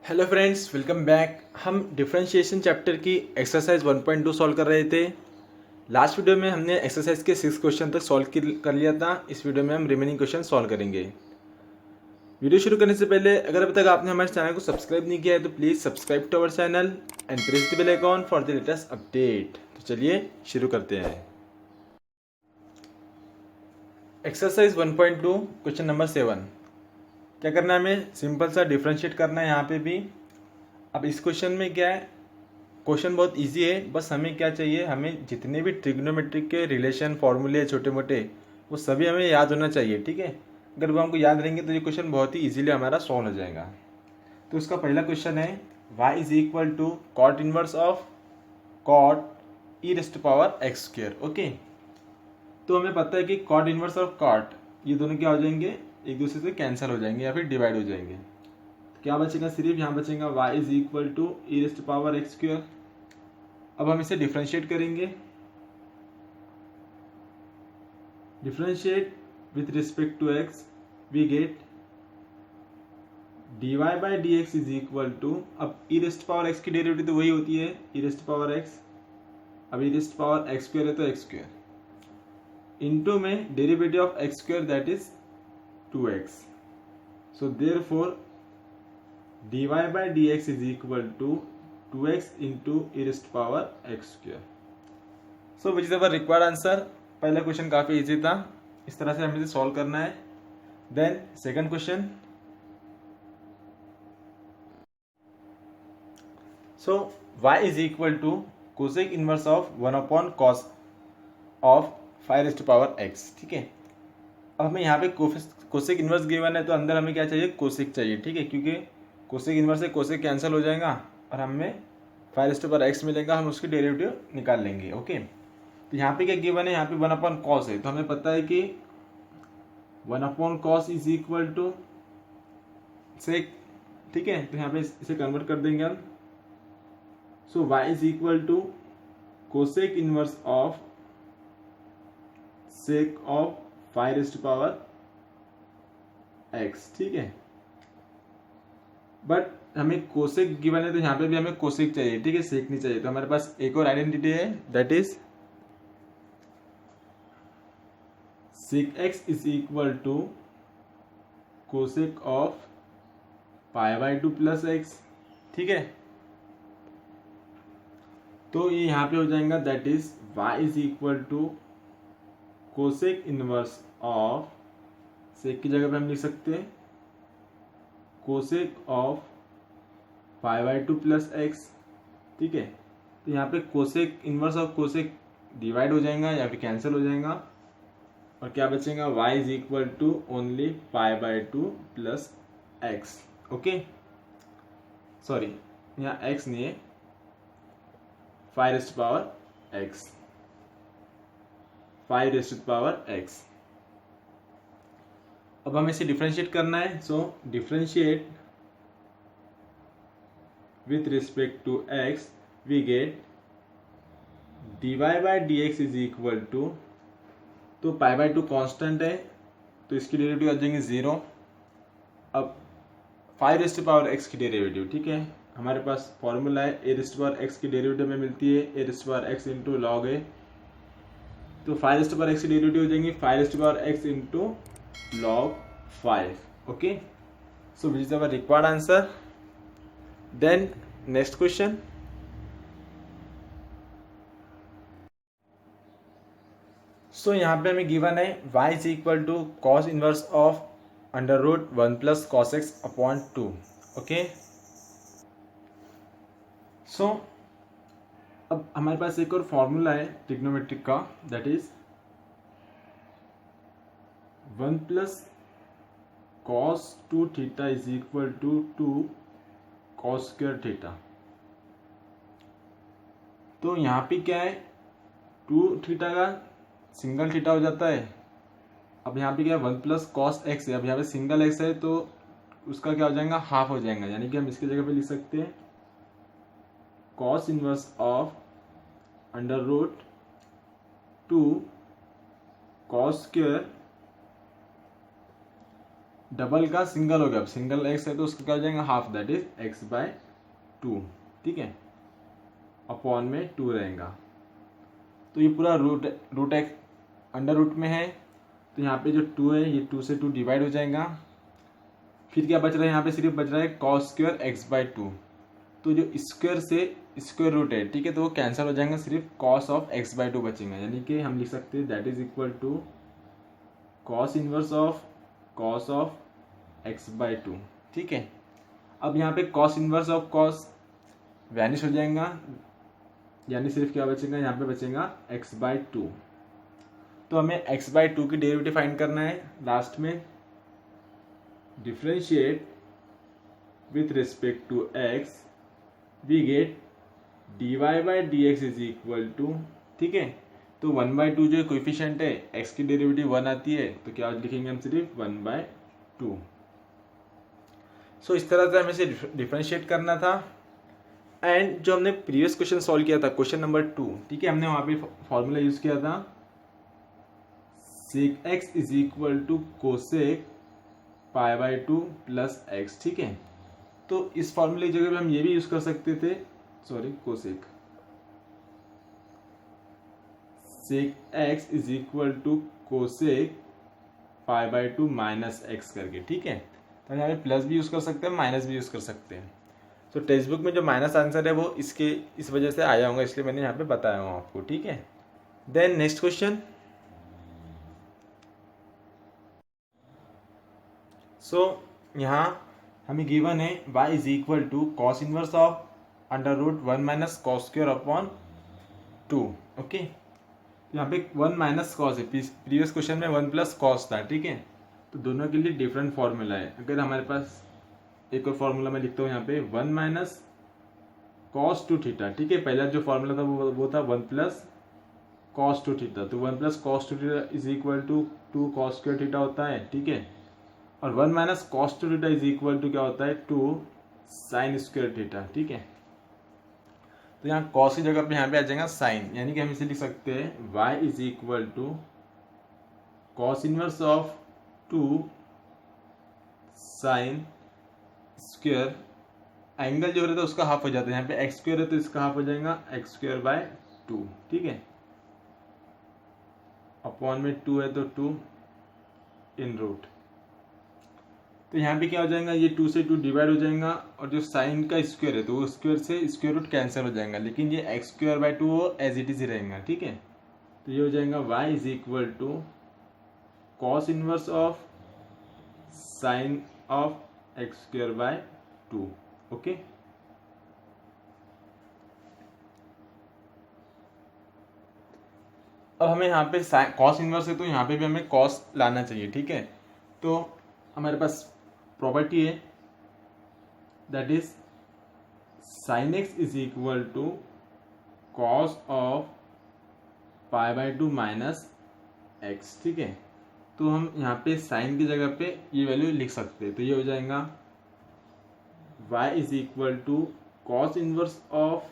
Hello friends, welcome back. हम differentiation chapter की exercise 1.2 solve कर रहे थे। लास्ट वीडियो में हमने एक्सरसाइज के 6 क्वेश्चन तक सॉल्व कर लिया था। इस वीडियो में हम रिमेनिंग क्वेश्चन सॉल्व करेंगे। वीडियो शुरू करने से पहले अगर अभी तक आपने हमारे चैनल को सब्सक्राइब नहीं किया है तो please subscribe to our channel and press the bell icon for the latest update. तो चलिए शुरू करते हैं। Exercise 1.2 question number 7। क्या करना है, हमें सिंपल सा डिफरेंशिएट करना है यहाँ पे भी। अब इस क्वेश्चन में क्या है, क्वेश्चन बहुत इजी है। बस हमें क्या चाहिए, हमें जितने भी ट्रिग्नोमेट्रिक के रिलेशन फॉर्मूले छोटे मोटे वो सभी हमें याद होना चाहिए। ठीक है, अगर वो हमको याद रहेंगे तो ये क्वेश्चन बहुत ही इजीली हमारा सॉल्व हो जाएगा। तो उसका पहला क्वेश्चन है y is equal to cot inverse of cot e raised power x square. Okay, तो हमें पता है कि कॉट इनवर्स ऑफ कॉट ये दोनों क्या हो जाएंगे, एक दूसरे से कैंसिल हो जाएंगे या फिर डिवाइड हो जाएंगे। तो क्या बचेगा, सिर्फ यहाँ बचेगा y is equal to e raised power x square. अब हम इसे डिफ्रेंशिएट करेंगे। Differentiate with respect to x we get dy by d x is equal to, अब ई रेस्ट पावर x की डेरिवेटिव तो वही होती है ई रेस्ट पावर x। अब e raised power x square है तो एक्स स्क्वायर इंटू में derivative of x square that is 2x। So therefore dy by d x is equal to 2x into e raised power x square. So which is our required answer. पहला question काफ़ी easy था, इस तरह से हमें इसे solve करना है। Then second question. So y is equal to cosec inverse of 1 upon cos of 5 raised to power x। ठीक है, अब हमें यहाँ पे कोसेक इनवर्स गिवन है तो अंदर हमें क्या चाहिए, कोसेक चाहिए। ठीक है, क्योंकि कोसेक इनवर्स से कोसेक कैंसिल हो जाएगा और हमें 5 रेज़्ड टू पावर x मिलेगा, हम उसकी डेरिवेटिव निकाल लेंगे। ओके, तो यहाँ पे क्या गिवन है, यहाँ पे 1 अपॉन कॉस है तो हमें पता है कि 1 upon cos is equal to sec. ठीक है, तो यहाँ पे इसे कन्वर्ट कर देंगे हम। So y is equal to cosec inverse of sec of 5 raised to power x। ठीक है, बट हमें कोसेक गिवन है तो यहाँ पे भी हमें कोसेक चाहिए। ठीक है, सेक नहीं चाहिए। तो हमारे पास एक और आइडेंटिटी है that is sec x is equal to cosec of pi by 2 plus x. ठीक है, तो ये यहाँ पे हो जाएगा that is y is equal to cosec inverse of, sec की जगह पे हम लिख सकते हैं cosec of pi by 2 plus x. ठीक है, तो यहाँ पे cosec inverse of cosec divide हो जाएगा या फिर कैंसिल हो जाएगा और क्या बचेगा, y is equal to only pi by 2 plus x. Okay, sorry यहाँ x नहीं है, 5 raised to power x, 5 raised to power x। अब हमें इसे डिफरेंशिएट करना है। So differentiate with respect to x we get dy by d x is equal to, तो pi by 2 constant है तो इसकी डेरिवेटिव आ जाएंगे 0। अब 5 रेज़्ड टू पावर x की डेरिवेटिव, ठीक है, हमारे पास फॉर्मूला है a raised to power x की डेरिवेटिव में मिलती है a raised to power x into log a. तो 5 रेज़्ड टू पावर x की डेरिवेटिव हो जाएंगी 5 raised to power x into log 5। Okay, so which is our required answer. Then next question. So यहाँ पे हमें गिवन है y is equal to cos inverse of under root 1 plus cos x upon 2। Okay, so अब हमारे पास एक और formula है ट्रिग्नोमेट्रिक का that is 1 plus cos 2 theta is equal to 2 cos square theta. तो यहाँ पे क्या है, 2 थीटा का सिंगल थीटा हो जाता है। अब यहाँ पे क्या है 1 प्लस कॉस एक्स है, अब यहाँ पे सिंगल एक्स है तो उसका क्या हो जाएगा, हाफ हो जाएगा, यानी कि हम इसकी जगह पे लिख सकते हैं cos inverse of under root 2 cos square double का सिंगल हो गया, अब सिंगल एक्स है तो उसका क्या हो जाएगा half, that is x by two, ठीक है, अपॉन में टू रहेगा। तो ये पूरा रूट एक्स अंडर रूट में है, तो यहाँ पे जो टू है ये टू से टू डिवाइड हो जाएगा। फिर क्या बच रहा है, यहाँ पे सिर्फ बच रहा है cos square x by two. तो जो स्क्वायर से स्क्वायर रूट है, ठीक है, तो वो कैंसिल हो जाएगा, सिर्फ cos of x by two बचेगा। यानी कि हम लिख सकते हैं that is equal to cos inverse of x by two, ठीक है। अब यहाँ पे cos inverse of cos vanish हो जाएगा, यानी सिर्फ क्या बचेगा, यहाँ पे बचेगा एक्स बाय टू। तो हमें एक्स बाय टू की डेरिवेटिव फाइंड करना है। लास्ट में differentiate with respect to x, we get dy by d x is equal to, ठीक है। तो वन बाई टू जो कोएफिशिएंट है, x की डेरिवेटिव वन आती है, तो क्या लिखेंगे हम, सिर्फ वन बाय टू। सो इस तरह से हमें इसे डिफरेंशिएट करना था। एंड जो हमने प्रीवियस क्वेश्चन सॉल्व किया था, क्वेश्चन नंबर 2, ठीक है, हमने वहाँ पे फॉर्मूला यूज किया था sec x is equal to cosec pi by two plus x, ठीक है। तो इस फॉर्मूले की जगह पे हम ये भी यूज कर सकते थे, sorry cosec sec x is equal to cosec pi by two minus x करके, ठीक है। तो यहाँ पे प्लस भी यूज कर सकते हैं, माइनस भी यूज कर सकते हैं। तो टेक्स्ट बुक में जो माइनस आंसर है वो इस वजह से आया होगा, इसलिए मैंने यहाँ पे बताया हूँ आपको, ठीक है। Then next question. सो यहाँ हमें गिवन है y is equal to cos inverse of under root one minus cos square upon two, okay. यहाँ पे वन माइनस कॉस है, प्रीवियस क्वेश्चन में वन प्लस कॉस था, ठीक है। तो दोनों के लिए डिफरेंट फॉर्मूला है। अगर हमारे पास एक और फॉर्मूला मैं लिखता हूँ यहाँ पे, one minus cos two theta, ठीक है। पहला जो फॉर्मूला था वो था one plus cos two theta, तो one plus cos two theta is equal to two cos square theta होता है, ठीक है। और one minus cos two theta is equal to क्या होता है, टू साइन स्क्वायर थीटा, ठीक है। तो यहाँ कॉस की जगह पे यहाँ पे आ जाएगा साइन, यानी कि हम इसे लिख सकते हैं y is equal to cos inverse of two sine square, angle जो रहता है उसका हाफ हो जाता है, यहाँ पे एक्स स्क्वायर है तो इसका हाफ हो जाएगा एक्स स्क्वायर बाय टू, ठीक है। अपॉन में टू है तो टू इन रूट, तो यहाँ पे क्या हो जाएगा, ये टू से टू डिवाइड हो जाएगा, और जो साइन का स्क्वायर है तो वो स्क्वायर से स्क्वायर रूट कैंसिल हो जाएगा, लेकिन ये एक्स स्क्वायर बाय टू वो एज इट इज ही रहेगा, ठीक है। तो ये हो जाएगा y is equal to cos inverse of sine of x square by two, okay. अब हमें यहाँ पे कॉस इनवर्स है तो यहाँ पे भी हमें कॉस लाना चाहिए, ठीक है। तो हमारे पास प्रॉपर्टी है that is sine x is equal to cos of pi by two minus x, ठीक है। तो हम यहाँ पे साइन की जगह पे ये वैल्यू लिख सकते हैं, तो ये हो जाएगा y is equal to cos inverse of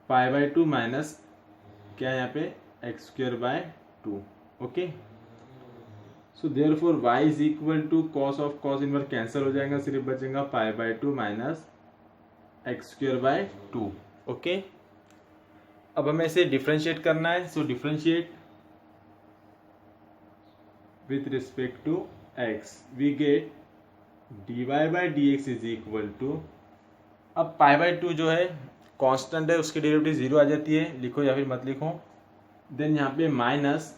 pi by two minus क्या है यहाँ पे x square by two, okay. So therefore y is equal to cos of cos inverse cancel हो जाएगा, सिर्फ बचेगा pi by two minus x square by two, okay. अब हमें इसे डिफरेंशिएट करना है, so differentiate with respect to x, we get dy by d x is equal to, अब पाई बाय टू जो है कांस्टेंट है, उसकी डेरिवेटिव जीरो आ जाती है, लिखो या फिर मत लिखो। देन यहाँ पे माइनस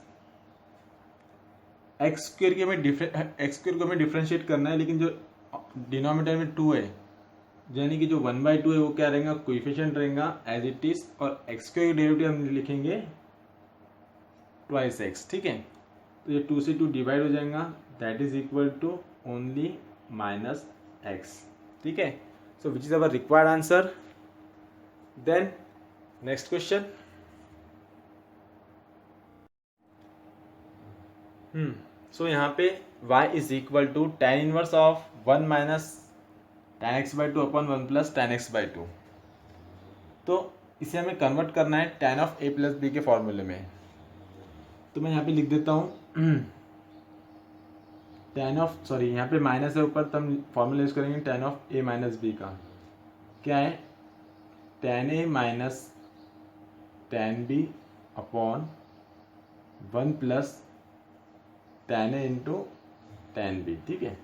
एक्स स्क्वायर को हमें डिफरेंशिएट करना है, लेकिन जो डिनोमिनेटर में टू है, यानी कि जो वन बाई टू है वो क्या रहेगा, कोएफिशिएंट रहेगा एज इट इज, और एक्स स्क्वायर की डेरिवेटिव हम लिखेंगे ट्वाइस एक्स, ठीक है। तो ये टू से टू डिवाइड हो जाएगा, that is equal to only minus x, ठीक है। So which is our required answer. Then next question. So यहाँ पे y is equal to tan inverse of one minus tan x by two upon one plus tan x by two. तो इसे हमें convert करना है tan of a plus b के फॉर्मूले में। तो मैं यहाँ पे लिख देता हूँ tan ऑफ, सॉरी यहाँ पे माइनस है ऊपर, तो हम फॉर्मूला यूज करेंगे tan of a minus b का। क्या है? tan a minus tan b upon 1 plus tan a into tan b। ठीक है,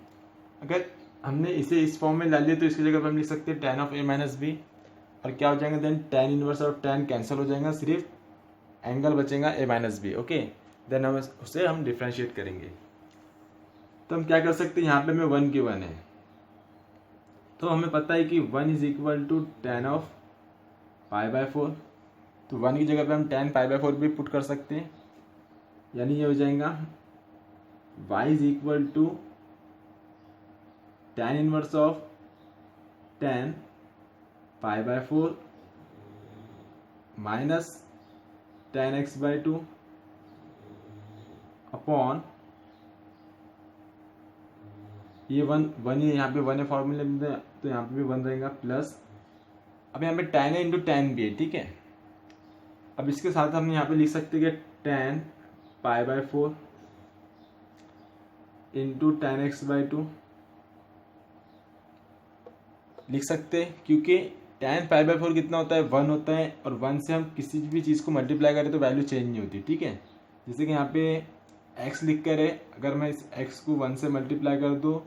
अगर हमने इसे इस फॉर्म में ला लिया तो इसकी जगह पर हम लिख सकते हैं tan of a minus b, और क्या हो जाएगा देन tan इनवर्स और tan कैंसिल हो जाएगा, सिर्फ एंगल बचेगा a minus b. Okay, then हम उसे हम डिफ्रेंशिएट करेंगे। तो हम क्या कर सकते हैं, यहाँ पे हमें 1 गिवन है, तो हमें पता है कि 1 is equal to tan of π/4। तो 1 की जगह पे हम tan π/4 भी पुट कर सकते हैं, यानी ये हो जाएगा y is equal to tan inverse of tan π/4 minus tan x/2 upon ये 1 ही यहाँ पे 1 है फॉर्मूले में, तो यहाँ पे भी 1 रहेगा प्लस, अब यहाँ पे tan है इंटू tan भी है। ठीक है, अब इसके साथ हम यहाँ पे लिख सकते हैं कि tan π/4 इंटू tan x/2 लिख सकते हैं, क्योंकि tan π/4 कितना होता है, 1 होता है, और 1 से हम किसी भी चीज़ को मल्टीप्लाई करें तो वैल्यू चेंज नहीं होती। ठीक है, जैसे कि यहाँ पे x लिख कर है, अगर मैं इस x को 1 से मल्टीप्लाई कर दूँ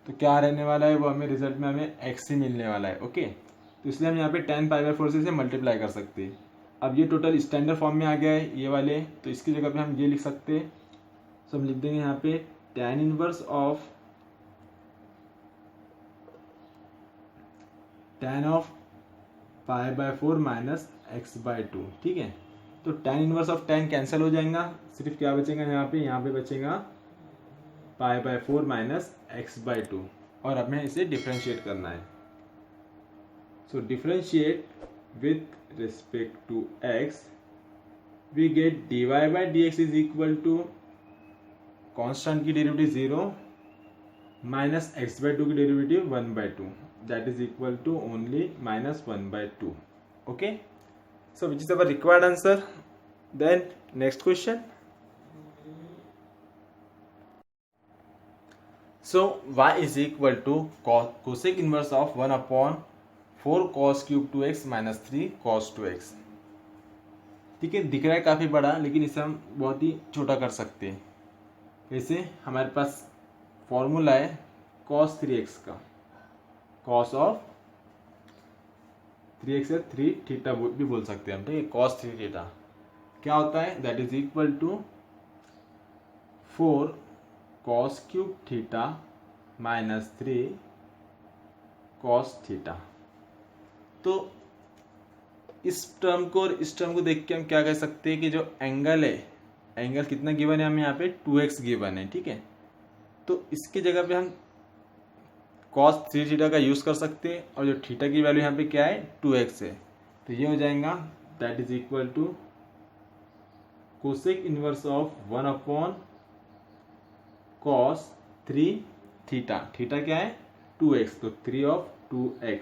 तो क्या रहने वाला है, वो हमें रिजल्ट में हमें x ही मिलने वाला है। ओके, तो इसलिए हम यहाँ पे tan π/4 से इसे मल्टीप्लाई कर सकते हैं। अब ये टोटल स्टैंडर्ड फॉर्म में आ गया है ये वाले, तो इसकी जगह पे हम ये लिख सकते हैं, तो हम लिख देंगे यहाँ पे tan inverse of tan of π/4 minus x/2। ठीक है, तो tan inverse of tan cancel हो जाएगा, सिर्फ क्या बचेगा यहाँ पे बचेगा π/4 माइनस x/2, और हमें इसे डिफ्रेंशिएट करना है। So differentiate with respect to x, we get dy/dx is equal to constant की डेरिवेटिव 0 माइनस x/2 की derivative 1/2, that is equal to only minus 1/2. Okay, so which is our required answer. Then next question. So y is equal to cosec inverse of 1 upon 4 cos cube 2x minus 3 cos 2x। ठीक है, दिख रहा है काफ़ी बड़ा, लेकिन इसे हम बहुत ही छोटा कर सकते हैं। जैसे हमारे पास फॉर्मूला है cos 3x का, cos ऑफ 3x है 3 थीटा भी बोल सकते हैं हम। ठीक है, cos 3 थीटा क्या होता है, that is equal to 4 cos cube theta minus 3 cos theta. तो इस टर्म को और इस टर्म को देख के हम क्या कह सकते हैं कि जो एंगल है, एंगल कितना गिवन है हमें यहाँ पे 2x गिवन है। ठीक है, तो इसकी जगह पे हम cos 3 थीटा का यूज़ कर सकते हैं, और जो थीटा की वैल्यू यहाँ पे क्या है 2x है, तो ये हो जाएगा that is equal to cosec inverse of 1 upon cos 3 theta. Theta क्या है 2x, तो 3 ऑफ 2x,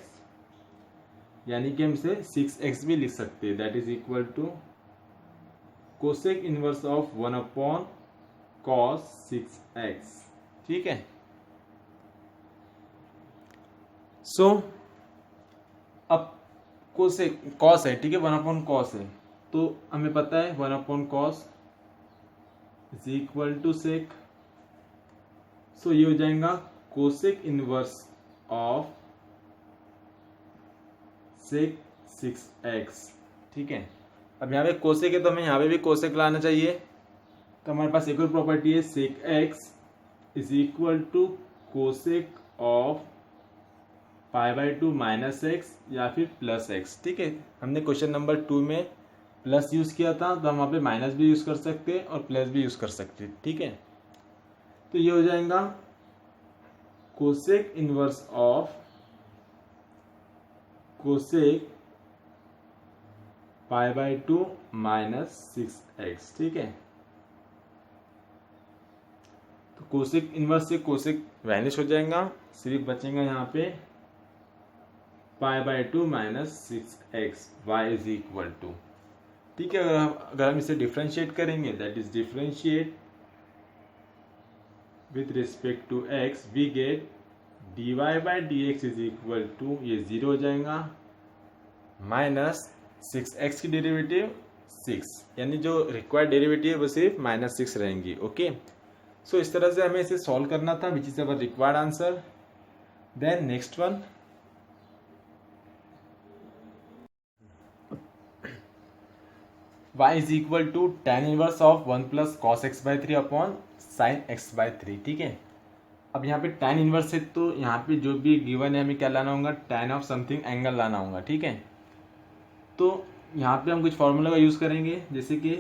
यानी कि हम इसे 6x भी लिख सकते हैं, that is equal to cosec inverse of 1 upon cos 6x। ठीक है, सो अब कॉस है, ठीक है, 1 अपॉन कॉस है, तो हमें पता है 1 upon cos is equal to sec. So ये हो जाएगा cosec inverse of sec 6x। ठीक है, अब यहाँ पे कोसेक है तो हमें यहाँ पे भी कोसेक लाना चाहिए, तो हमारे पास एक और प्रॉपर्टी है sec x is equal to cosec of π/2 minus x या फिर प्लस एक्स। ठीक है, हमने क्वेश्चन नंबर 2 में प्लस यूज़ किया था, तो हम वहाँ पे माइनस भी यूज़ कर सकते हैं और प्लस भी यूज़ कर सकते हैं। ठीक है, तो ये हो जाएगा cosec inverse of cosec π/2 minus 6x। ठीक है, तो कोसेक इनवर्स से कोसेक वैनिश हो जाएगा, सिर्फ बचेगा यहाँ पे π/2 minus 6x y is equal to, ठीक है। अगर हम इसे डिफ्रेंशिएट करेंगे, that is differentiate with respect to x, we get dy/dx is equal to, ये 0 हो जाएगा, माइनस 6x की डेरिवेटिव 6, यानी जो रिक्वायर्ड डेरिवेटिव है वो सिर्फ -6 रहेंगी। ओके, सो इस तरह से हमें इसे सॉल्व करना था, which is our required answer. Then next one, y is equal to tan inverse of 1 plus cos x/3 upon sine x/3, ठीक है। अब यहाँ पे tan इनवर्स है तो यहाँ पे जो भी गिवन है हमें क्या लाना होगा, tan ऑफ समथिंग एंगल लाना होगा, ठीक है। तो यहाँ पे हम कुछ फॉर्मूला का यूज करेंगे, जैसे कि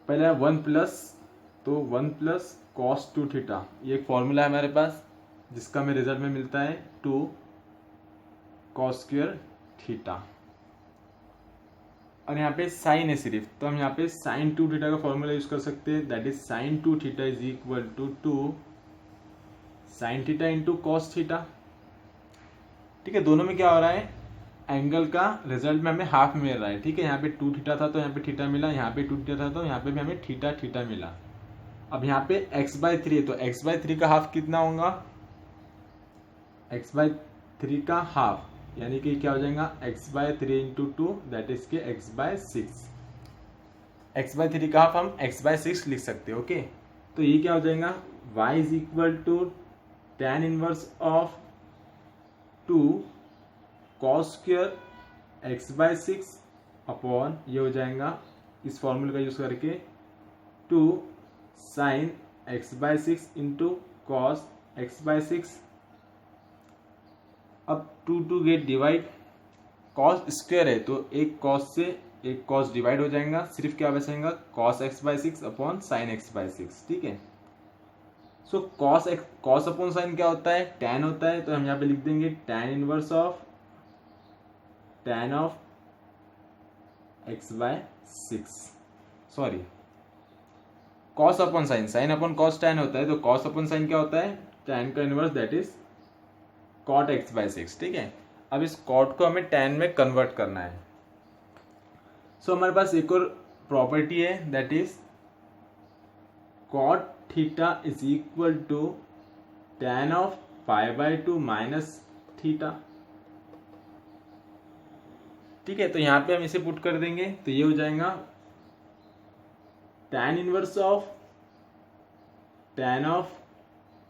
पहले 1 प्लस, तो 1 प्लस कॉस 2 थीटा, ये एक फॉर्मूला है हमारे पास जिसका हमें रिजल्ट में मिलता है 2 कॉस स्क्वायर थीटा, और यहाँ पे साइन है सिर्फ, तो हम यहाँ पे साइन 2 थीटा का फॉर्मूला यूज कर सकते हैं, that is sine 2 theta is equal to 2 sine theta into cos theta, ठीक है। दोनों में क्या हो रहा है, एंगल का रिजल्ट में हमें हाफ मिल रहा है, ठीक है। यहाँ पे 2 थीटा था तो यहाँ पे थीटा मिला, यहाँ पे 2 थीटा था तो यहाँ पे भी हमें थीटा थीटा मिला। अब यहाँ पे x/3 है तो x/3 का हाफ कितना होगा, x/3 का हाफ यानी कि क्या हो जाएगा, x/3 इंटू 2 दैट इज के x/6, x/3 का हाफ हम x/6 लिख सकते हैं। ओके, तो ये क्या हो जाएगा, y is equal to tan inverse of 2 cos square x/6 upon, ये हो जाएगा इस फॉर्मूले का यूज करके 2 sign x/6 into cos x/6। अब 2 गेट डिवाइड, कॉस स्क्वायर है तो एक कॉस से एक कॉस डिवाइड हो जाएगा, सिर्फ क्या बचेगा, cos x/6 upon sine x/6, ठीक है। सो कॉस अपॉन साइन क्या होता है, tan होता है, तो हम यहाँ पे लिख देंगे tan inverse of tan of x/6, sorry cos upon sign, sign upon cos tan होता है, तो कॉस अपॉन साइन क्या होता है, tan का inverse that is cot x/6, ठीक है। अब इस कॉट को हमें tan में कन्वर्ट करना है। सो हमारे पास एक और प्रॉपर्टी है, that is cot theta is equal to tan of π/2 minus theta, ठीक है। तो यहाँ पे हम इसे पुट कर देंगे तो ये हो जाएगा tan inverse of tan of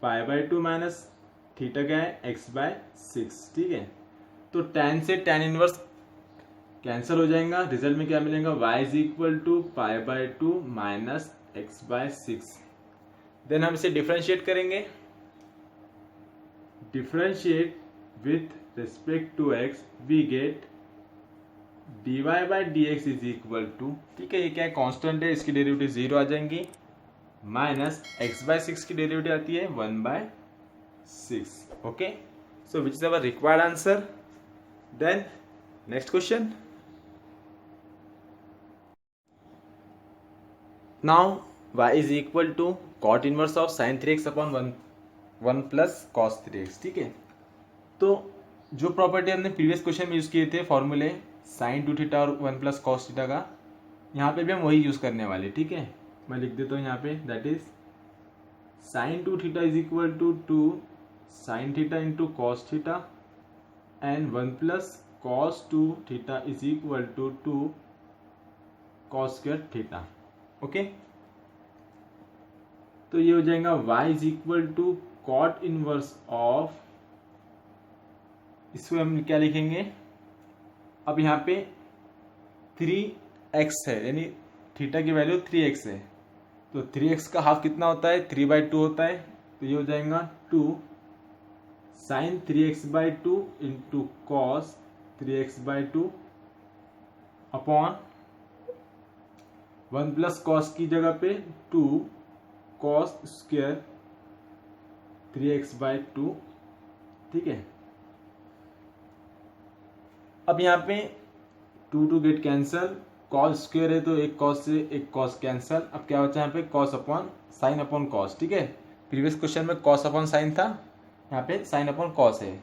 π/2 minus theta क्या है, x/6, ठीक है। तो tan से tan इनवर्स कैंसिल हो जाएगा, रिजल्ट में क्या मिलेगा, y is equal to π/2 minus x/6। Then हम इसे डिफरेंशिएट करेंगे, differentiate with respect to x, we get dy/dx is equal to, ठीक है, ये क्या है, कांस्टेंट है, इसकी डेरिवेटिव 0 आ जाएंगी, माइनस x/6 की डेरिवेटिव आती है 1/6। Okay, so which is our required answer. Then next question, now y is equal to cot inverse of sine 3x upon 1 plus cos 3x, ठीक है। तो जो प्रॉपर्टी हमने प्रीवियस क्वेश्चन में यूज किए थे फॉर्मूले साइन 2 थीटा और 1 प्लस कॉस थीटा का, यहाँ पे भी हम वही यूज करने वाले, ठीक है। मैं लिख देता हूँ यहाँ पे, that is sine 2 theta is equal to 2 sine theta into cos theta and 1 plus cos 2 theta is equal to 2 cos square theta. Okay, तो ये हो जाएगा y is equal to cot inverse of, इसको हम क्या लिखेंगे, अब यहाँ पे 3x है, यानी थीटा की वैल्यू 3x है, तो 3x का हाफ कितना होता है, 3/2 होता है, तो ये हो जाएगा 2 sine 3x/2 into cos 3x/2 upon 1 plus cos की जगह पे 2 कॉस स्क्वायर 3x/2, ठीक है। अब यहाँ पे 2 गेट कैंसल, कॉस स्क्वायर है तो एक कॉस से एक कॉस कैंसल, अब क्या बचा यहाँ पे, cos upon sine upon cos, ठीक है। प्रीवियस क्वेश्चन में कॉस अपॉन साइन था, यहाँ पे साइन अपॉन कॉस है।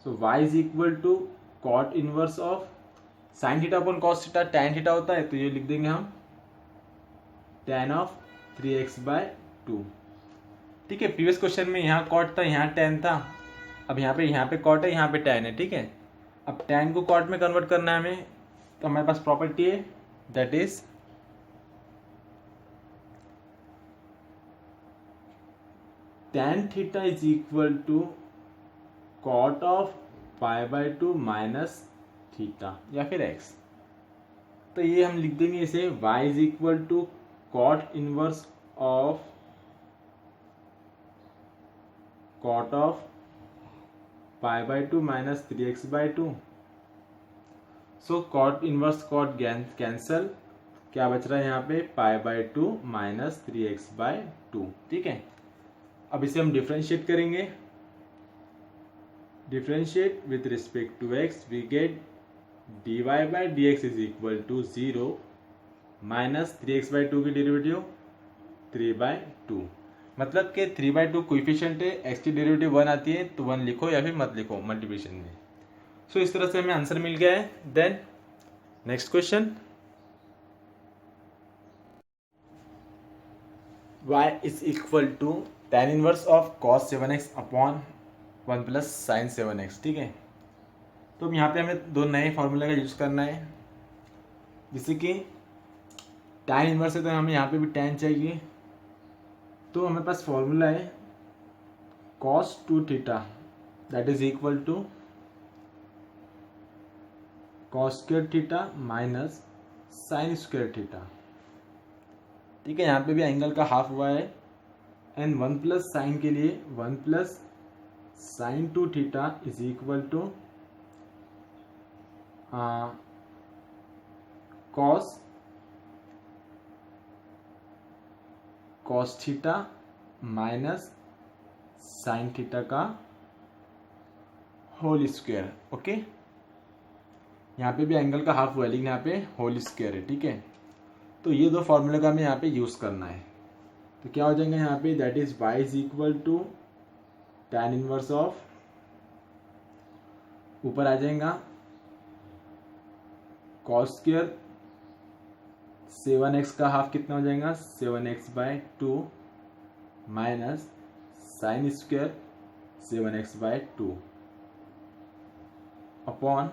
So y is equal to cot inverse of sine theta upon cos theta, tan theta होता है तो ये लिख देंगे हम टैन ऑफ 3x/2। ठीक है, प्रीवियस क्वेश्चन में यहाँ कॉट था, यहाँ टैन था, अब यहाँ पे कॉट है, यहाँ पे टैन है। ठीक है, अब टैन को कॉट में कन्वर्ट करना है हमें, तो हमारे पास प्रॉपर्टी है that is tan theta is equal to cot of π/2 minus theta या फिर x। तो ये हम लिख देंगे इसे y is equal to cot inverse of π/2 minus 3x/2। So cot inverse cot cancel, क्या बच रहा है यहाँ पे π/2 माइनस 3x/2। ठीक है, अब इसे हम डिफ्रेंशिएट करेंगे। Differentiate with respect to x we get dy/dx is equal to 0 minus 3x/2 की डेरिवेटिव 3/2। मतलब कि 3/2 कोएफिशिएंट है, x की डेरिवेटिव 1 आती है तो 1 लिखो या फिर मत लिखो मल्टीप्लिकेशन में। सो इस तरह से हमें आंसर मिल गया है। Then next question, y is equal to tan inverse of cos 7x upon 1 plus sine 7x। ठीक है, तो अब यहाँ पे हमें दो नए फॉर्मूला का यूज़ करना है, जैसे कि tan इनवर्स है तो हमें यहाँ पे भी tan चाहिए, तो हमारे पास फॉर्मूला है cos 2 theta that is equal to cos square theta minus sine square theta. ठीक है, यहाँ पे भी एंगल का हाफ हुआ है, एंड 1 प्लस साइन के लिए 1 plus sine 2 theta is equal to cos theta minus sine theta का होल स्क्वायर। ओके, यहाँ पे भी एंगल का हाफ हुआ है लेकिन यहाँ पे होल स्क्वायर है। ठीक है, तो ये दो फॉर्मूले का हमें यहाँ पे यूज़ करना है, तो क्या हो जाएगा यहाँ पे that is y is equal to tan inverse of, ऊपर आ जाएगा कॉस स्क्वायर 7x का हाफ कितना हो जाएगा 7x/2 minus sine square 7x/2 upon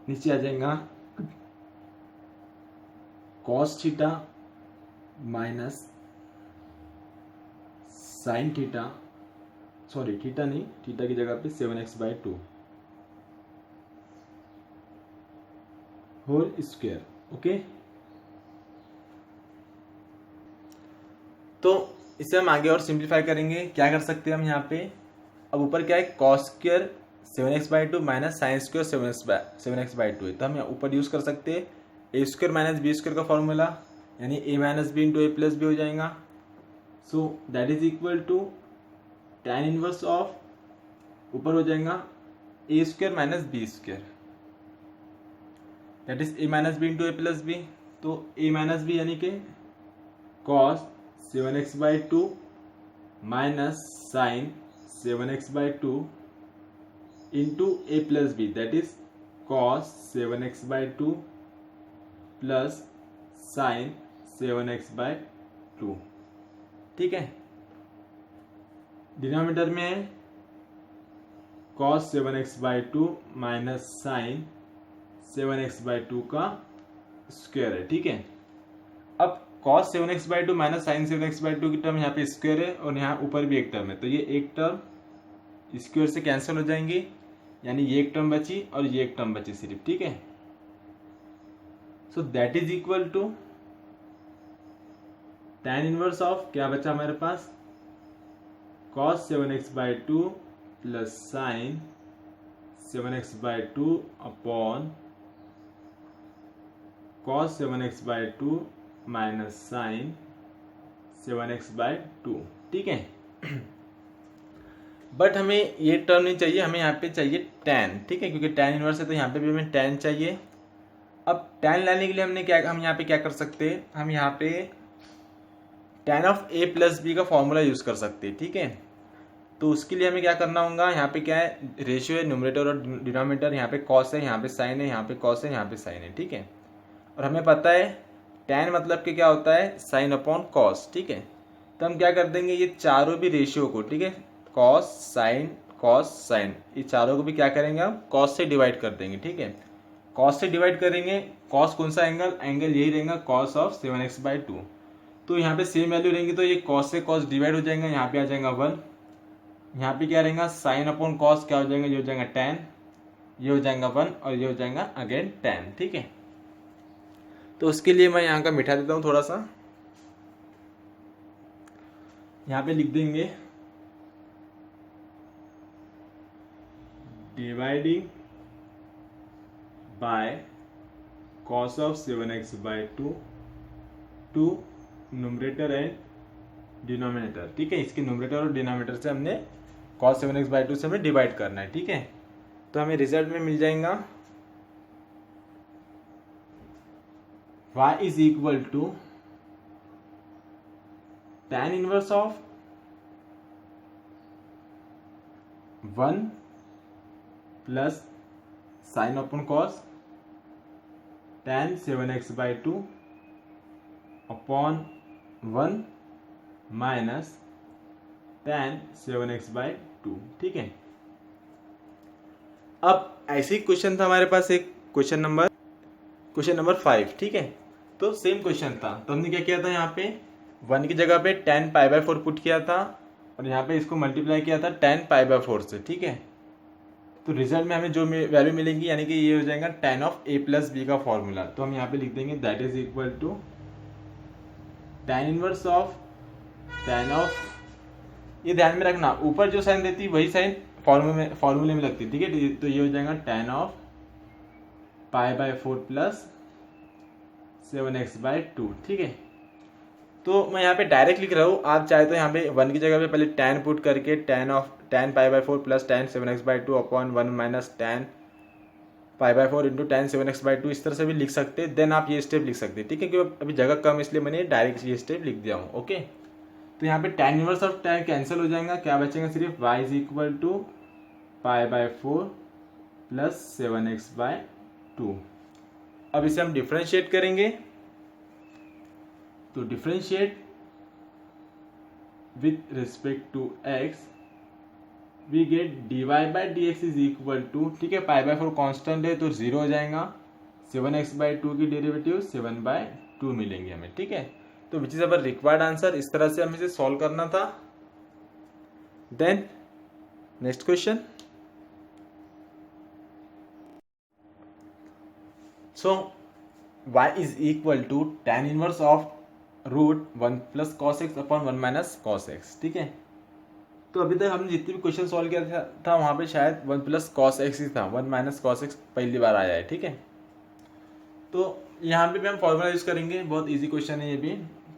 नीचे आ जाएगा cos theta minus sine theta, sorry theta नहीं, थीटा की जगह पे 7x/2 होल स्क्वायर। ओके, तो इसे हम आगे और सिंप्लीफाई करेंगे। क्या कर सकते हैं हम यहाँ पे, अब ऊपर क्या है cos square 7x/2 minus sine square 7x/2 है, तो हम ऊपर यूज कर सकते हैं a square minus b square का फॉर्मूला, यानी a minus b into a plus b हो जाएगा। So that is equal to tan inverse of, ऊपर हो जाएगा a square minus b square that is a minus b into a plus b. तो a minus b यानी कि cos 7x/2 minus sine 7x/2 into a plus b that is cos 7x/2 plus sine 7x/2। ठीक है, denominator में है cos 7x/2 minus sine 7x/2 का square है। ठीक है, अब cos 7x/2 minus sine 7x/2 की टर्म यहाँ पे स्क्वायर है और यहाँ ऊपर भी एक टर्म है, तो ये एक टर्म स्क्वायर से कैंसिल हो जाएंगी, यानी ये एक टर्म बची और ये एक टर्म बची सिर्फ। ठीक है, so that is equal to tan inverse of, क्या बचा हमारे पास cos 7x/2 plus sine 7x/2 upon cos 7x/2 minus sine 7x/2। ठीक है, बट हमें ये टर्म नहीं चाहिए, हमें यहाँ पे चाहिए tan। ठीक है, क्योंकि tan इनवर्स है तो यहाँ पे भी हमें tan चाहिए। अब tan लाने के लिए हम यहाँ पे क्या कर सकते हैं, हम यहाँ पे tan of a plus b का फॉर्मूला यूज़ कर सकते हैं, ठीक है। तो उसके लिए हमें क्या करना होगा, यहाँ पे क्या है, रेशियो है न्यूमरेटर और डिनोमिनेटर, यहाँ पे कॉस है, यहाँ पे साइन है, यहाँ पे कॉस है, यहाँ पे साइन है, ठीक है। और हमें पता है tan मतलब कि क्या होता है, साइन अपॉन कॉस, ठीक है। तो हम क्या कर देंगे, ये चारों भी रेशियो को, ठीक है, कॉस साइन, ये चारों को भी क्या करेंगे, हम कॉस से डिवाइड कर देंगे, ठीक है। कॉस से डिवाइड करेंगे, कॉस कौन सा एंगल यही रहेगा, कॉस ऑफ 7x/2। तो यहाँ पे सेम वैल्यू रहेंगी, तो ये कॉस से कॉस डिवाइड हो जाएगा, यहाँ पे आ जाएगा 1। यहाँ पे क्या रहेगा, साइन अपॉन कॉस क्या हो जाएगा, ये हो जाएगा tan, ये हो जाएगा 1 और ये हो जाएगा अगेन tan, ठीक है। तो उसके लिए मैं यहाँ का मिटा देता हूँ थोड़ा सा, यहाँ पे लिख देंगे dividing by cos of 7x/2 to numerator and denominator, ठीक है। इसके न्यूमरेटर और डिनोमिनेटर से हमने cos 7x/2 से हमें डिवाइड करना है, ठीक है। तो हमें रिजल्ट में मिल जाएगा y is equal to tan inverse of 1 plus sine upon cos tan 7x/2 upon 1 minus tan 7x/2, ठीक है। अब ऐसे ही क्वेश्चन था हमारे पास, एक क्वेश्चन नंबर 5, ठीक है। तो सेम क्वेश्चन था, तो हमने क्या किया था, यहाँ पे 1 की जगह पे tan π/4 पुट किया था और यहाँ पे इसको मल्टीप्लाई किया था tan π/4 से, ठीक है। तो रिजल्ट में हमें जो वैल्यू मिलेगी, यानी कि ये हो जाएगा tan of a plus b का फॉर्मूला। तो हम यहाँ पे लिख देंगे that is equal to tan inverse of ये ध्यान में रखना, ऊपर जो साइन देती वही साइन फॉर्मूले में लगती, ठीक है। तो ये हो जाएगा tan ऑफ π/4 प्लस 7x/2, ठीक है। तो मैं यहाँ पे डायरेक्ट लिख रहा हूँ, आप चाहे तो यहाँ पे 1 की जगह पे पहले tan पुट करके tan π/4 plus tan 7x/2 upon 1 minus tan π/4 into tan 7x/2 इस तरह से भी लिख सकते हैं। देन आप ये स्टेप लिख सकते हैं, ठीक है, क्योंकि अभी जगह कम इसलिए मैंने डायरेक्ट ये स्टेप लिख दिया हूँ, ओके। तो यहाँ पे tan inverse of tan cancel हो जाएगा, क्या बचेगा, सिर्फ y is equal to π/4 plus 7x/2। अब इसे हम डिफ्रेंशिएट करेंगे, तो differentiate with respect to x we get dy/dx is equal to, ठीक है, π/4 कांस्टेंट है तो 0 हो जाएगा, 7x/2 की डेरिवेटिव 7/2 मिलेंगे हमें, ठीक है। तो which is our required answer, इस तरह से हमें इसे सॉल्व करना था। Then next question, so y is equal to tan inverse of √1 plus cos x upon 1 minus cos x, ठीक है। तो अभी तक हमने जितने भी क्वेश्चन सॉल्व किया था वहाँ पे शायद 1 प्लस cos x ही था, 1 माइनस cos x पहली बार आया है, ठीक है। तो यहाँ पे भी हम फॉर्मूला यूज करेंगे, बहुत इजी क्वेश्चन है ये भी।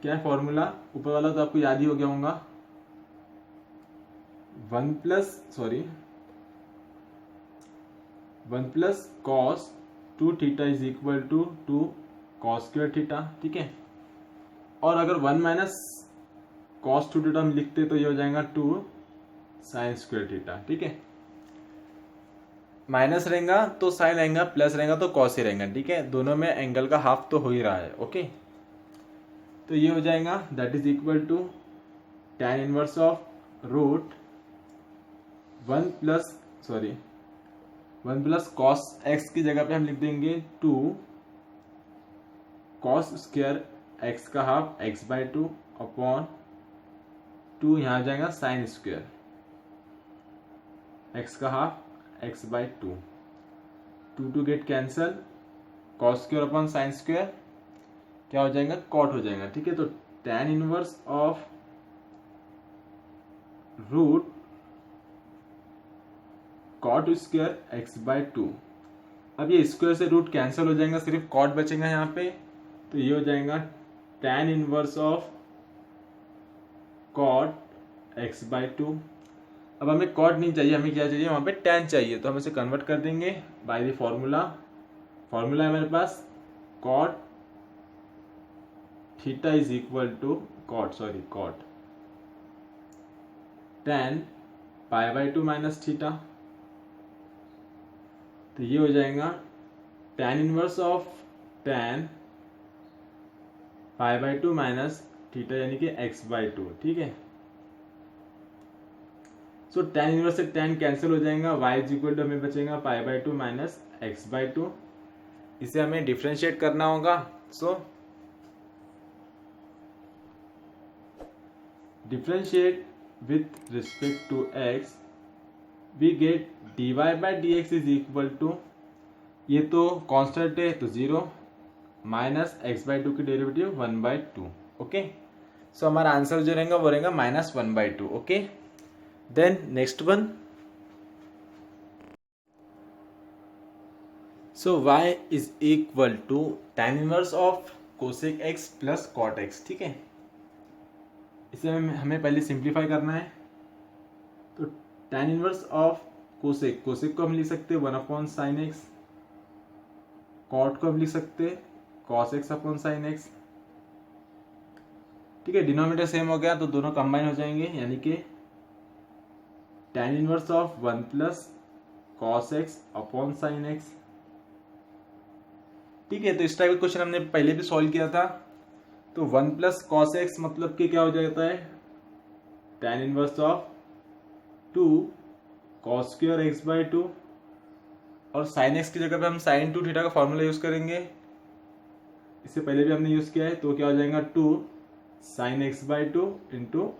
क्या है फॉर्मूला, ऊपर वाला तो आपको याद ही हो गया होगा, 1 plus cos 2 theta is equal to 2 cos square theta, ठीक है। और अगर 1 माइनस cos 2 थीटा में लिखते तो ये हो जाएगा 2 साइन स्क्वायर थीटा, ठीक है। माइनस रहेगा तो साइन रहेगा, प्लस रहेगा तो कॉस ही रहेगा, ठीक है। दोनों में एंगल का हाफ तो हो ही रहा है, ओके। तो ये हो जाएगा that is equal to tan inverse of √1 plus cos x की जगह पे हम लिख देंगे 2 cos स्क्वायर x का हाफ x/2 अपॉन 2, यहाँ आ जाएगा साइन स्क्वायर x का half x/2, 2 get cancel, cos square upon sine square क्या हो जाएगा, cot हो जाएगा, ठीक है। तो tan inverse of √cot square x/2, अब ये स्क्वायर से रूट कैंसिल हो जाएगा, सिर्फ cot बचेगा यहाँ पे। तो ये हो जाएगा tan inverse of cot x/2। अब हमें cot नहीं चाहिए, हमें क्या चाहिए, वहाँ पे tan चाहिए, तो हम इसे कन्वर्ट कर देंगे बाय द फॉर्मूला है हमारे पास cot theta is equal to cot tan pi by 2 minus theta. तो ये हो जाएगा tan inverse of tan pi by 2 minus theta यानी कि x बाई 2। ठीक है, सो tan इनवर्स से tan कैंसिल हो जाएगा, y इज इक्वल टू हमें बचेगा pi by 2 minus x by 2। इसे हमें डिफ्रेंशिएट करना होगा। So differentiate with respect to x we get dy by d x is equal to, ये तो कांस्टेंट है तो 0 माइनस एक्स बाई 2 की डेरिवेटिव 1/2। ओके, सो हमारा आंसर जो रहेगा वो रहेगा -1/2। Okay, then next one, so y is equal to tan inverse of cosec x plus cot x। ठीक है, इसे हमें पहले सिंप्लीफाई करना है। तो tan इनवर्स ऑफ कोसेक को हम लिख सकते हैं 1/sin x, कॉट को हम लिख सकते हैं cos x/sin x। ठीक है, डिनोमिनेटर सेम हो गया तो दोनों कंबाइन हो जाएंगे, यानी कि tan inverse of 1 plus cos x/sin x। ठीक है, तो इस टाइप का क्वेश्चन हमने पहले भी सॉल्व किया था। तो 1 प्लस cos x मतलब कि क्या हो जाता है, tan inverse of 2 cos square x by 2, और sin x की जगह पे हम sin 2 थीटा का फॉर्मूला यूज करेंगे। इससे पहले भी हमने यूज किया है, तो क्या हो जाएगा 2 sin x by 2 into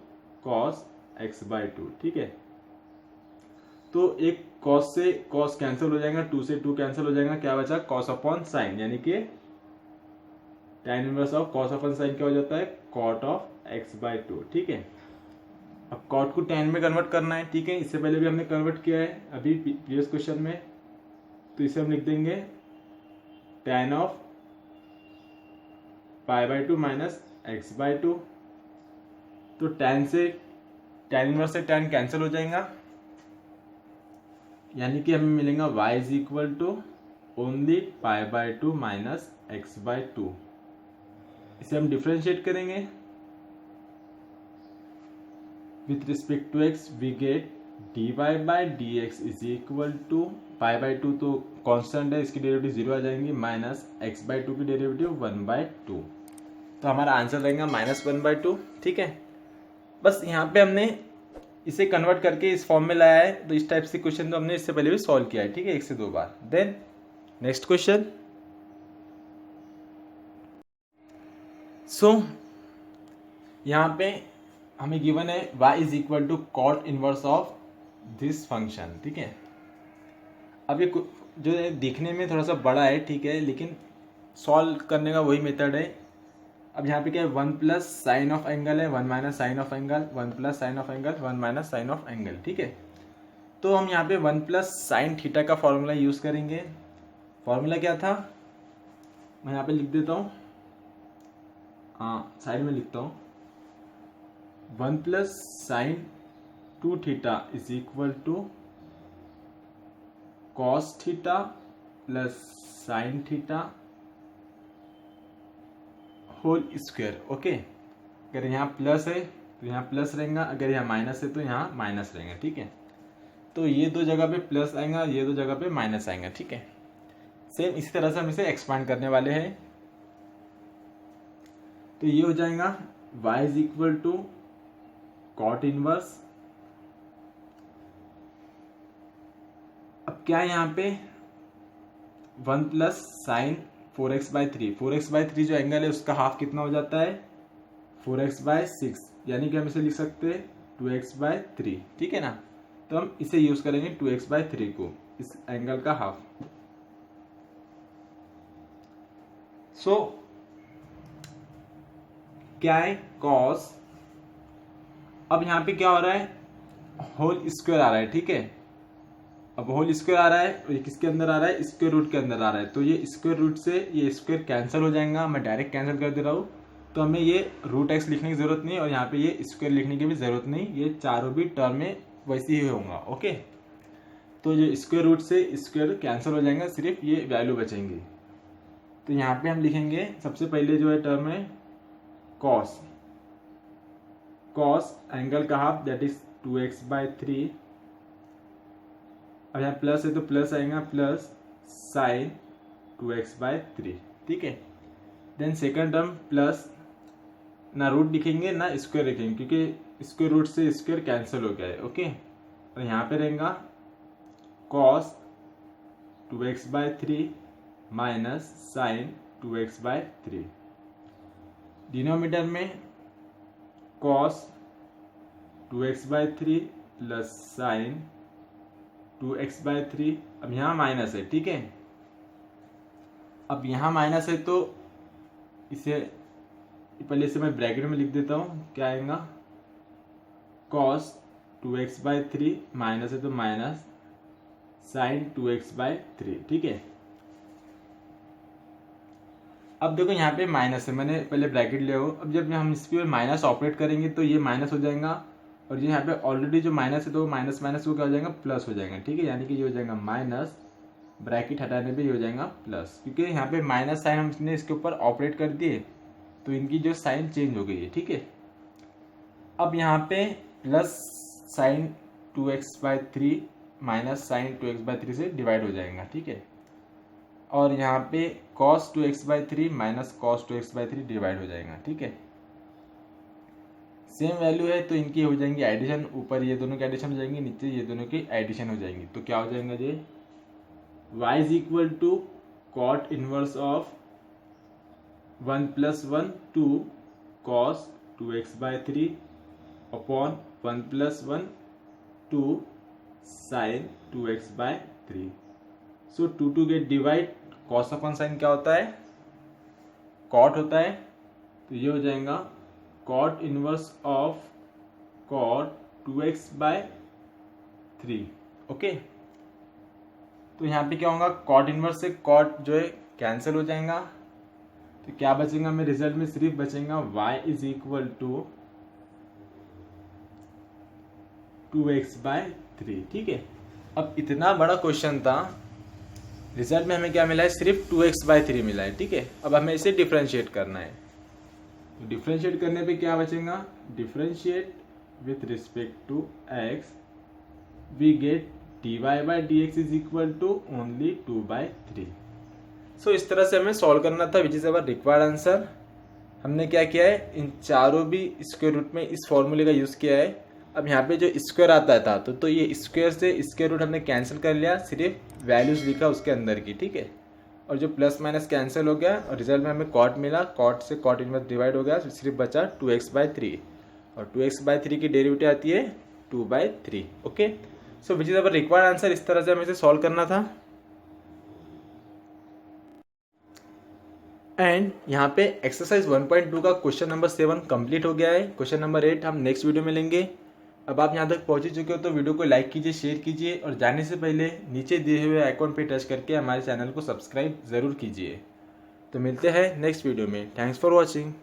cos x by 2। ठीक है, तो एक cos से cos कैंसिल हो जाएगा, 2 से 2 कैंसिल हो जाएगा, क्या बचा cos अपॉन साइन, यानी कि tan inverse of cos upon sine क्या हो जाता है cot ऑफ x बाई 2। ठीक है, अब cot को tan में कन्वर्ट करना है। ठीक है, इससे पहले भी हमने कन्वर्ट किया है अभी प्रीवियस क्वेश्चन में, तो इसे हम लिख देंगे tan of pi by 2 minus x by 2। तो tan इनवर्स से tan कैंसिल हो जाएगा, यानी कि हमें मिलेगा y is equal to only pi by 2 minus x by 2। इसे हम डिफ्रेंशिएट करेंगे with respect to x, we get dy by d x is equal to pi by 2 तो कांस्टेंट है, इसकी डेरिवेटिव 0 आ जाएंगी, माइनस एक्स बाई 2 की derivative 1/2। तो हमारा आंसर रहेगा -1/2। ठीक है, बस यहाँ पे हमने इसे कन्वर्ट करके इस फॉर्म में लाया है। तो इस टाइप से क्वेश्चन तो हमने इससे पहले भी सॉल्व किया है। ठीक है, 1 से 2 बार। देन नेक्स्ट क्वेश्चन, सो यहाँ पे हमें गिवन है y is equal to cot inverse of this function. ठीक है, अब ये जो दिखने में थोड़ा सा बड़ा है, ठीक है, लेकिन सॉल्व करने का वही मेथड है। अब यहाँ पे क्या है, 1 प्लस साइन ऑफ एंगल है, 1 minus sine of angle, 1 plus sine of angle, 1 minus sine of angle. ठीक है, तो हम यहाँ पे 1 प्लस साइन थीटा का फॉर्मूला यूज करेंगे। फॉर्मूला क्या था, मैं यहाँ पे लिख देता हूँ, हाँ साइड में लिखता हूँ, 1 plus sine 2 theta is equal to cos theta plus sine theta whole square. Okay, अगर यहाँ प्लस है तो यहाँ प्लस रहेगा, अगर यहाँ माइनस है तो यहाँ माइनस रहेगा। ठीक है, तो ये दो जगह पे प्लस आएगा, ये दो जगह पे माइनस आएगा। ठीक है, सेम इसी तरह से हम इसे एक्सपांड करने वाले हैं। तो ये हो जाएगा y is equal to cot inverse, अब क्या है यहाँ पे 1 प्लस साइन 4x/3, 4x/3 जो एंगल है उसका हाफ कितना हो जाता है 4x/6, यानी कि हम इसे लिख सकते हैं 2x/3। ठीक है ना, तो हम इसे यूज करेंगे 2x/3 को, इस एंगल का हाफ। सो क्या है cos, अब यहाँ पे क्या हो रहा है होल स्क्वायर आ रहा है। ठीक है, अब होल स्क्वायर आ रहा है और ये किसके अंदर आ रहा है, स्क्वायर रूट के अंदर आ रहा है। तो ये स्क्वायर रूट से ये स्क्वायर कैंसिल हो जाएगा, मैं डायरेक्ट कैंसिल कर दे रहा हूँ। तो हमें ये √x लिखने की जरूरत नहीं और यहाँ पे ये स्क्वायर लिखने की भी जरूरत नहीं, ये चारों भी टर्म में वैसे ही होगा। ओके, तो ये स्क्वायर रूट से स्क्वायर कैंसिल हो जाएगा, सिर्फ ये वैल्यू बचेंगी। तो यहाँ पे हम लिखेंगे सबसे पहले जो है टर्म है कॉस, कॉस एंगल का हाफ दैट इज 2x/3। अब यहाँ प्लस है तो प्लस आएगा प्लस साइन 2x/3, ठीक है। देन सेकंड टर्म प्लस, ना रूट लिखेंगे ना स्क्वायर लिखेंगे क्योंकि स्क्वायर रूट से स्क्वायर कैंसिल हो गया है, ओके। और यहाँ पे रहेगा cos 2x/3 minus sine 2x/3। Denominator में cos 2x/3 plus sine 2x/3। अब यहाँ माइनस है, ठीक है। अब यहाँ माइनस है तो इसे पहले से मैं ब्रैकेट में लिख देता हूँ, क्या आएगा cos 2x/3 माइनस है तो माइनस साइन 2x/3, ठीक है। अब देखो यहाँ पे माइनस है, मैंने पहले ब्रैकेट लिया हो। अब जब हम इस पर माइनस ऑपरेट करेंगे तो ये माइनस हो जाएगा, और ये यहाँ पे ऑलरेडी जो माइनस है तो माइनस माइनस को क्या हो जाएगा प्लस हो जाएगा, ठीक है। यानी कि ये हो जाएगा माइनस, ब्रैकेट हटाने पे ये हो जाएगा प्लस, क्योंकि यहाँ पे माइनस साइन हमने इसके ऊपर ऑपरेट कर दिए तो इनकी जो साइन चेंज हो गई है, ठीक है। अब यहाँ पे plus sine 2x/3 minus sine 2x/3 से डिवाइड हो जाएगा, ठीक है। और यहाँ पे cos 2x/3 minus cos 2x/3 divide हो जाएगा, ठीक है। सेम वैल्यू है तो इनकी हो जाएंगी एडिशन, ऊपर ये दोनों की एडिशन हो जाएंगी, नीचे ये दोनों की एडिशन हो जाएंगी। तो क्या हो जाएगा ये y is equal to cot inverse of 1 + 1 2 cos 2x/3 upon 1 + 1 2 sin 2x/3। So 2 get divide, cos upon sine क्या होता है कॉट होता है, तो ये हो जाएगा cot inverse of cot 2x/3, okay. तो यहाँ पे क्या होगा कॉट इनवर्स से कॉट जो है कैंसिल हो जाएगा, तो क्या बचेगा मेरे रिजल्ट में सिर्फ बचेगा y is equal to 2x/3, ठीक है। अब इतना बड़ा क्वेश्चन था, रिजल्ट में हमें क्या मिला है सिर्फ 2x/3 मिला है, ठीक है। अब हमें इसे डिफरेंशिएट करना है, तो डिफरेंशिएट करने पे क्या बचेगा, differentiate with respect to x we get dy/dx is equal to only 2/3। So इस तरह से हमें सॉल्व करना था, which is our required answer. हमने क्या किया है, इन चारों भी स्क्वायर रूट में इस फॉर्मूले का यूज़ किया है। अब यहाँ पे जो स्क्वायर आता था तो ये स्क्वायर से स्क्वायर रूट हमने कैंसिल कर लिया, सिर्फ वैल्यूज लिखा उसके अंदर की, ठीक है। और जो प्लस माइनस कैंसिल हो गया और रिजल्ट में हमें कॉट मिला, कॉट से कॉट इनवर्स डिवाइड हो गया, सिर्फ बचा 2x/3, और 2x/3 की डेरिवेटिव आती है 2/3, okay. So which is our required answer. इस तरह से हमें इसे सॉल्व करना था। एंड यहाँ पे एक्सरसाइज 1.2 का क्वेश्चन नंबर 7 कंप्लीट हो गया है। क्वेश्चन नंबर 8 हम नेक्स्ट वीडियो में लेंगे। अब आप यहाँ तक पहुँच चुके हो तो वीडियो को लाइक कीजिए, शेयर कीजिए, और जाने से पहले नीचे दिए हुए आइकॉन पे टच करके हमारे चैनल को सब्सक्राइब ज़रूर कीजिए। तो मिलते हैं नेक्स्ट वीडियो में। Thanks for watching.